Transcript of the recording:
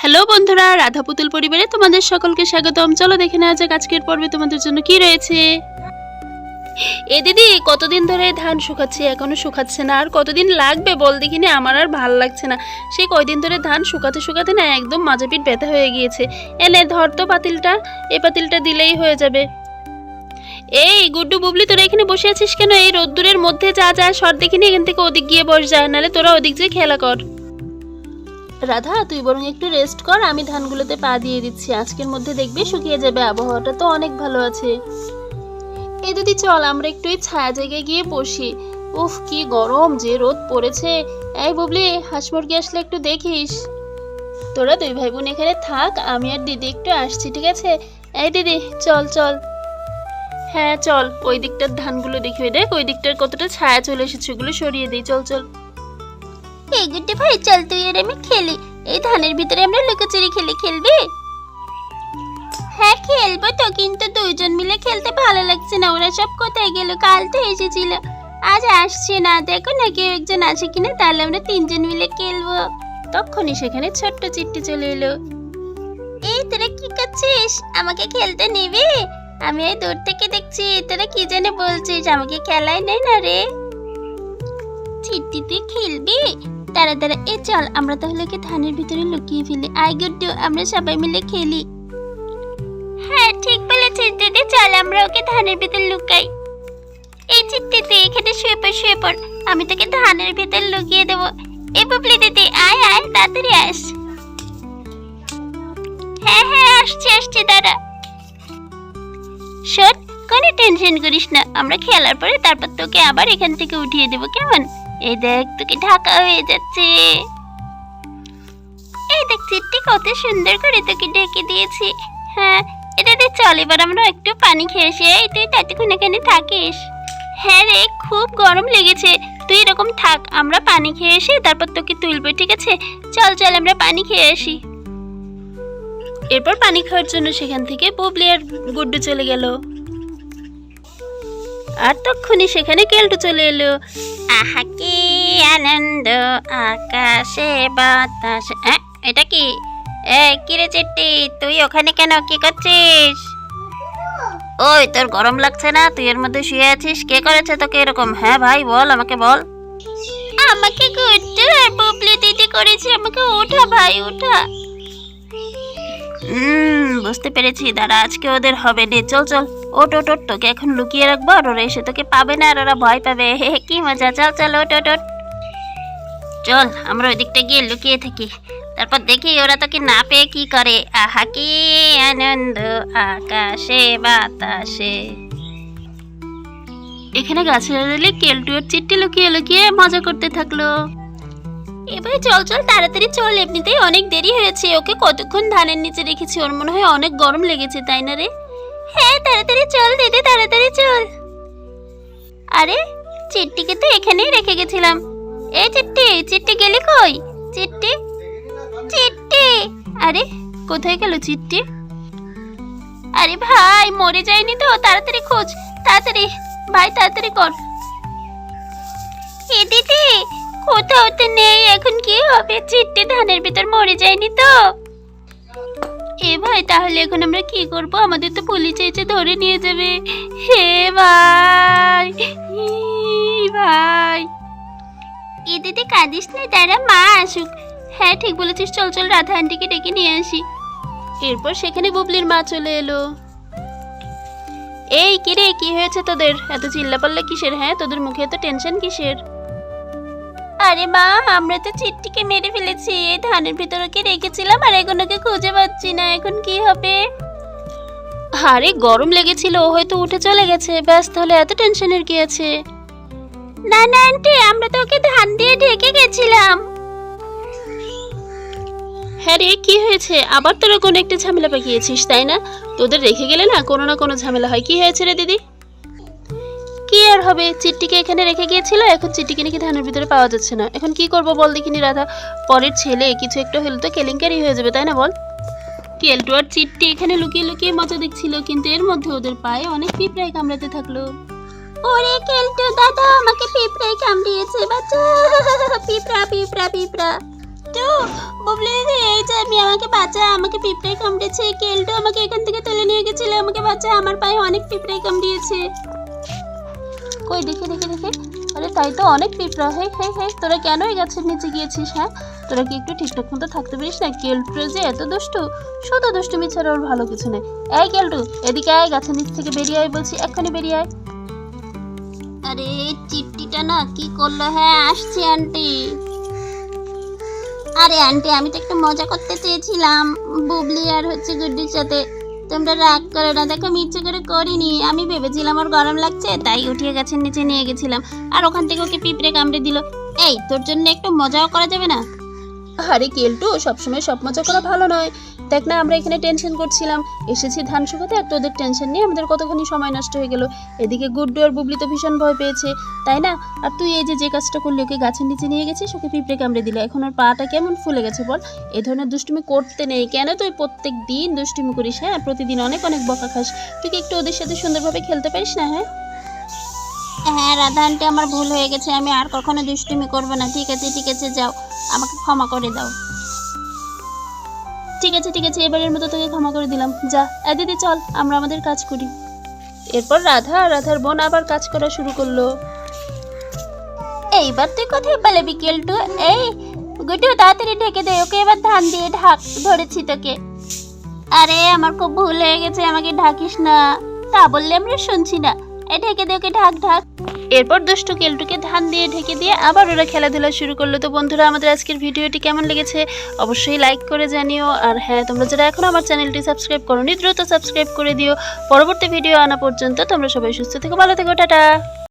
Hello বন্ধুরা, রাধা পুতুল পরিবারে তোমাদের সকলকে স্বাগতম। চলো দেখে নেওয়া যাক আজকের পর্বে তোমাদের জন্য কি রয়েছে। এ দিদি, কতদিন ধরে ধান শুকাচ্ছে, এখনো শুকাচ্ছে না? আর কতদিন লাগবে বল দেখিনি? আমার আর ভাল লাগছে না। সেই কয়দিন ধরে ধান শুকাতে শুকাতে না একদম মাজা পিঠ ব্যথা হয়ে গিয়েছে। এনে ধর তো পাতিলটা, এই পাতিলটা দিলেই হয়ে যাবে। এই গুড্ডু, বুবলি, তোরা এখানে বসে আছিস কেন? এই রোদ্দুরের মধ্যে যা যা সর দেখিনি, এখান থেকে ওদিক গিয়ে বস যায়, নাহলে তোরা ওদিক যেয়ে খেলা কর। রাধা, তুই বরং একটু রেস্ট কর, আমি ধানগুলোতে পা দিয়ে দিচ্ছি। আজকের মধ্যে দেখবি শুকিয়ে যাবে, আবহাওয়াটা তো অনেক ভালো আছে। এই দিদি চল, আমরা একটু এই ছায়া জায়গায় গিয়ে বসি। উফ, কি গরম যে রোদ পড়েছে। এই বুবলি, হাঁস মুরগি আসলে একটু দেখিস। তোরা দুই ভাই বোন এখানে থাক, আমি আর দিদি একটু আসছি, ঠিক আছে? এই দিদি চল চল। হ্যাঁ চল, ওই দিকটার ধানগুলো দেখিয়ে দেখ, ওই দিকটার কতটা ছায়া চলে এসেছে, ওগুলো সরিয়ে দিই। চল চল। এই গুড্ডি ভাই, চল তুই আর আমি খেলি। এই ধানের ভিতরে আমরা লুকোচুরি খেলবি? হ্যাঁ খেলবো তো, কিন্তু দুইজন মিলে খেলতে ভালো লাগছে না। ওরা সব কোথায় গেল? কাল তো এসেছিল, আজ আসছে না। দেখো না কেউ একজন আছে কিনা, তাহলে আমরা তিনজন মিলে খেলবো। তখনই সেখানে ছোট্ট চিট্টি চলে এলো। এই তোরা কি করছিস? আমাকে খেলতে নিবি? আমি এই দূর থেকে দেখছি, তোরা কি জানে বলছিস, আমাকে খেলায় নেই না রে। চিট্টি তুই খেলবি? দাঁড়া দাঁড়া, এ চল আমরা তাহলে ওকে ধানের ভিতরে লুকিয়ে ফেলি। আই গুড্ডু, আমরা সবাই মিলে খেলি। হ্যাঁ ঠিক বলেছিস দিদি, চল আমরা ওকে ধানের ভিতর লুকাই। এই চিট্টি তুই এখানে শুয়ে পড়, আমি তোকে ধানের ভিতর লুকিয়ে দেবো। এই বুবলি দিদি, আয় আয় তাড়াতাড়ি আস। হ্যাঁ হ্যাঁ আসছি দাঁড়া। শোন, কোনো টেনশন করিস না, আমরা খেলার পরে তারপর তোকে আবার এখান থেকে উঠিয়ে দেবো, কেমন? এই দেখ, তোকে ঢাকা হয়ে যাচ্ছে। এই দেখ চিট্টি, কত সুন্দর করে তোকে ঢেকে দিয়েছি। হ্যাঁ এটা দিয়ে চল, এবার আমরা একটু পানি খেয়ে আসি। এই তুই ততক্ষণ এখানে থাকিস? হ্যাঁ রে, খুব গরম লেগেছে, তুই এরকম থাক, আমরা পানি খেয়ে আসি, তারপর তোকে তুলবো, ঠিক আছে? চল চল আমরা পানি খেয়ে আসি। এরপর পানি খাওয়ার জন্য সেখান থেকে বুবলি আর গুড্ডু চলে গেল। আর তখনই সেখানে কেলটু চলে এলো। আহা কি আনন্দ, আকাশে বাতাসে। এটা কি? কি রে চিট্টি, তুই ওখানে কেন, কি করছিস? ওই তোর গরম লাগছে না? তুই এর মধ্যে শুয়ে আছিস, কে করেছে তোকে এরকম? হ্যাঁ ভাই বল, আমাকে বল। আমাকে গুড্ডু আর বুবলি দিদি করেছে, আমাকে ওঠা ভাই ওঠা। বুঝতে পেরেছি, দাঁড়া আজকে ওদের হবে নে। চল চল, ওট ওট ওট, তোকে এখন লুকিয়ে রাখবো, আর ওরা এসে তোকে পাবে না, আর ওরা ভয় পাবে। হে কি মজা। চল চল, ওট ওট ওট। চল আমরা ওই দিকটা গিয়ে লুকিয়ে থাকি, তারপর দেখি ওরা তোকে না পেয়ে কি করে। আহা কি আনন্দ, আকাশে বাতাসে। এখানে গাছের আড়ালে কেলটু আর চিট্টি লুকিয়ে লুকিয়ে মজা করতে থাকলো। এবার চল চল তাড়াতাড়ি চল, এমনিতেই অনেক দেরি হয়েছে। ওকে কতক্ষণ ধানের নিচে রেখেছি, ওর মনে হয় অনেক গরম লেগেছে, তাই না রে? হ্যাঁ তাড়াতাড়ি চল দিদি, তাড়াতাড়ি চল। আরে চিট্টিকে তো এখানেই রেখে গেছিলাম। এই চিট্টি, চিট্টি গেলি কই? চিট্টি চিট্টি, আরে কোথায় গেল চিট্টি? আরে ভাই মরে যায়নি তো? তাড়াতাড়ি খোঁজ, তাড়াতাড়ি ভাই, তাড়াতাড়ি কর। এ দিদি, কোথাও তো নেই, এখন কি হবে? চিট্টি ধানের ভিতর মরে যায়নি তো? এ ভাই, তাহলে এখন আমরা কি করব? আমাদের তো পুলিশ এসে ধরে নিয়ে যাবে। হে ভাই, ভাই। এ দিদি কাঁদিস না, তারা মা আসুক। হ্যাঁ ঠিক বলেছিস, চল চল রাধা আন্টিকে ডেকে নিয়ে আসি। এরপর সেখানে বুবলির মা চলে এলো। এই কিরে, কি হয়েছে তোদের? এত চিল্লাপাল্লা কিসের? হ্যাঁ তোদের মুখে এত টেনশন কিসের? আরে মা, আমরা তো চিট্টিকে মেরে ফেলেছি, এই ধানের ভিতরে রেখেছিলাম, আর এখন ওকে খুঁজে পাচ্ছি না, এখন কি হবে? আরে গরম লেগেছিল, ও হয়তো উঠে চলে গেছে, ব্যাস, তাহলে এত টেনশনের কি আছে? না না আন্টি, আমরা তো ওকে ধান দিয়ে ঢেকে গেছিলাম। হ্যাঁ রে, কি হয়েছে? আবার তোরা কোনো একটা ঝামেলা পাকিয়েছিস, তাই না? তোদের রেখে গেলে না কোনো ঝামেলা হয়। কি হয়েছে রে দিদি? কি আর হবে, চিট্টিকে এখানে রেখে গিয়েছিল, এখন চিট্টিকে নাকি ধানের ভিতরে পাওয়া যাচ্ছে না। এখন কি করবো বল দেখিনি রাধা? পরের ছেলে কিছু একটা হলে তো কেলেঙ্কারি হয়ে যাবে, তাই না বল? কেলটু আর চিট্টি এখানে লুকিয়ে লুকিয়ে মজা দেখছিল, কিন্তু এর মধ্যে ওদের পায়ে অনেক পিঁপড়ায় কামড়াতে থাকলো। ওরে কেলটু দাদা, আমাকে পিঁপড়ায় কামড়িয়েছে, বাচ্চা। পিঁপড়া পিঁপড়া পিঁপড়া। কেলটু, বুবলি দিদি এই যে আমাকে বাঁচা, আমাকে পিঁপড়ে কামড়েছে। কেলটু আমাকে এখান থেকে তুলে নিয়ে গেছিল, আমাকে বাঁচা, আমার পায়ে অনেক পিঁপড়ে কামড়িয়েছে। কই দেখে দেখে দেখে, আরে তাই তো অনেক পিঁপড়া। হে হে হে, তোরা কেন এই গাছের নিচে গিয়েছিস? হ্যাঁ, তোরা কি একটু ঠিকঠাক মতো থাকতে পারিস না? কেলটু যে এত দুষ্টু, শুধু দুষ্টুমি ছাড়া ওর ভালো কিছু নেই। এই কেলটু, এদিকে আয়, গাছের নিচ থেকে বেরিয়ে আয় বলছি, এক্ষুনি বেরিয়ে আয়। আরে চিপটিটা না কি করলো? হ্যাঁ আসছি আন্টি। আরে আন্টি, আমি তো একটু মজা করতে চেয়েছিলাম বুবলি আর গুড্ডির সাথে। তোমরা রাগ করো না, দেখো আমি ইচ্ছে করে করিনি। আমি ভেবেছিলাম ওর গরম লাগছে, তাই উঠিয়ে গাছের নিচে নিয়ে গেছিলাম, আর ওখান থেকে ওকে পিঁপড়ে কামড়ে দিল। এই, তোর জন্য একটু মজাও করা যাবে না? আরে কেলটু, সবসময় সব মজা করা ভালো নয়। দেখ না, আমরা এখানে টেনশন করছিলাম, এসেছি ধান শুকাতে, আর তোদের টেনশন নিয়ে আমাদের কতখানি সময় নষ্ট হয়ে গেল। এদিকে গুড্ডু আর বুবলি তো ভীষণ ভয় পেয়েছে, তাই না? আর তুই এই যে কাজটা করলি, ওকে গাছের নিচে নিয়ে গেছিস, ওকে পিঁপড়ে কামড়ে দিল, এখন ওর পাটা কেমন ফুলে গেছে বল। এই ধরনের দুষ্টুমি করতে নেই। কেন তুই প্রত্যেক দিন দুষ্টুমি করিস? হ্যাঁ, প্রতিদিন অনেক অনেক বকা খাস। তুই কি একটু ওদের সাথে সুন্দরভাবে খেলতে পারিস না? হ্যাঁ হ্যাঁ রাধা আন্টি, আমার ভুল হয়ে গেছে, আমি আর কখনো দুষ্টুমি করবো না। ঠিক আছে ঠিক আছে, যাও, আমাকে ক্ষমা করে দাও। ঠিক আছে ঠিক আছে, এবারের মতো তোকে ক্ষমা করে দিলাম, যা। দিদি চল, আমরা আমাদের কাজ করি। এরপর রাধা আর রাধার বোন আবার কাজ করা শুরু করলো। এইবার তুই কোথায় পালাবি কেলটু? এই গুড্ডু, তাড়াতাড়ি ঢেকে দে ওকে, এবার ধান দিয়ে ঢাক, ধরেছি তোকে। আরে আমার খুব ভুল হয়ে গেছে, আমাকে ঢাকিস না, তা বললে আমরা শুনছি না। এই ঢেকে দে ওকে, ঢাক ঢাক। এরপর দুষ্টু কেলটুকে ধান দিয়ে ঢেকে দিয়ে আবার ওরা খেলাধুলা শুরু করলো। তো বন্ধুরা, আমাদের আজকের ভিডিওটি কেমন লেগেছে অবশ্যই লাইক করে জানিও। আর হ্যাঁ, তোমরা যারা এখনো আমার চ্যানেলটি সাবস্ক্রাইব করোনি, দ্রুত সাবস্ক্রাইব করে দিও। পরবর্তী ভিডিও আনা পর্যন্ত তোমরা সবাই সুস্থ থেকো, ভালো থেকো, টাটা।